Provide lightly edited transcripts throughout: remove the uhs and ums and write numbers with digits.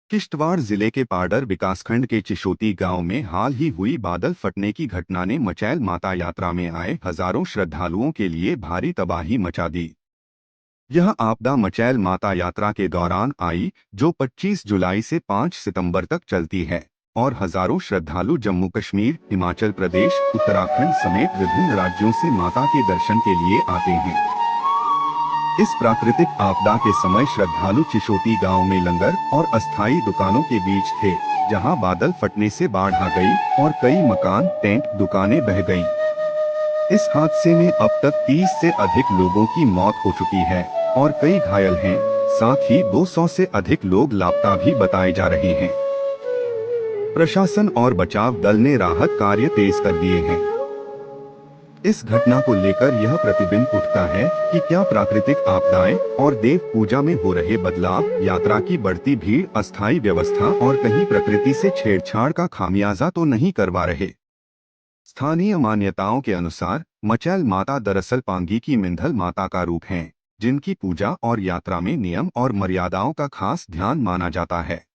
किश्तवाड़ जिले के पाडर विकासखंड के चिशोती गांव में हाल ही हुई बादल फटने की घटना ने मचैल माता यात्रा में आए हजारों श्रद्धालुओं के लिए भारी तबाही मचा दी। यह आपदा मचैल माता यात्रा के दौरान आई, जो 25 जुलाई से 5 सितंबर तक चलती है और हजारों श्रद्धालु जम्मू कश्मीर, हिमाचल प्रदेश, उत्तराखंड समेत विभिन्न राज्यों से माता के दर्शन के लिए आते हैं। इस प्राकृतिक आपदा के समय श्रद्धालु चिशोती गांव में लंगर और अस्थायी दुकानों के बीच थे, जहां बादल फटने से बाढ़ आ गई और कई मकान, टेंट, दुकानें बह गईं। इस हादसे में अब तक 30 से अधिक लोगों की मौत हो चुकी है और कई घायल हैं। साथ ही 200 से अधिक लोग लापता भी बताए जा रहे हैं। प्रशासन और बचाव दल ने राहत कार्य तेज कर दिए हैं। इस घटना को लेकर यह प्रतिबिंब उठता है कि क्या प्राकृतिक आपदाएं और देव पूजा में हो रहे बदलाव, यात्रा की बढ़ती भीड़, अस्थायी व्यवस्था और कहीं प्रकृति से छेड़छाड़ का खामियाजा तो नहीं करवा रहे। स्थानीय मान्यताओं के अनुसार मचैल माता दरअसल पांगी की मिंधल माता का रूप हैं, जिनकी पूजा और यात्रा में नियम और मर्यादाओं का खास ध्यान माना जाता है।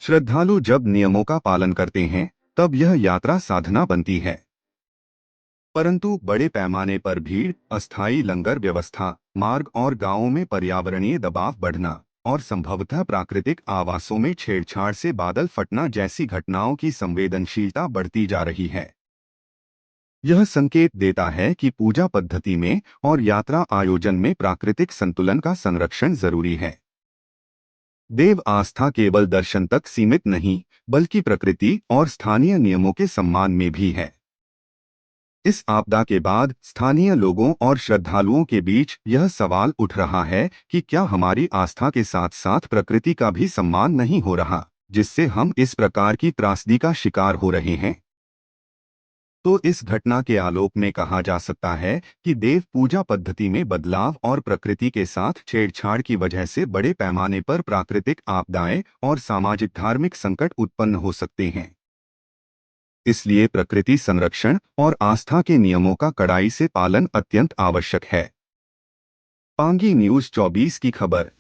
श्रद्धालु जब नियमों का पालन करते हैं, तब यह यात्रा साधना बनती है। परंतु बड़े पैमाने पर भीड़, अस्थायी लंगर व्यवस्था, मार्ग और गांवों में पर्यावरणीय दबाव बढ़ना और संभवतः प्राकृतिक आवासों में छेड़छाड़ से बादल फटना जैसी घटनाओं की संवेदनशीलता बढ़ती जा रही है। यह संकेत देता है कि पूजा पद्धति में और यात्रा आयोजन में प्राकृतिक संतुलन का संरक्षण जरूरी है। देव आस्था केवल दर्शन तक सीमित नहीं, बल्कि प्रकृति और स्थानीय नियमों के सम्मान में भी है। इस आपदा के बाद स्थानीय लोगों और श्रद्धालुओं के बीच यह सवाल उठ रहा है कि क्या हमारी आस्था के साथ साथ प्रकृति का भी सम्मान नहीं हो रहा, जिससे हम इस प्रकार की त्रासदी का शिकार हो रहे हैं। तो इस घटना के आलोक में कहा जा सकता है कि देव पूजा पद्धति में बदलाव और प्रकृति के साथ छेड़छाड़ की वजह से बड़े पैमाने पर प्राकृतिक आपदाएं और सामाजिक धार्मिक संकट उत्पन्न हो सकते हैं। इसलिए प्रकृति संरक्षण और आस्था के नियमों का कड़ाई से पालन अत्यंत आवश्यक है। पांगी न्यूज़ 24 की खबर।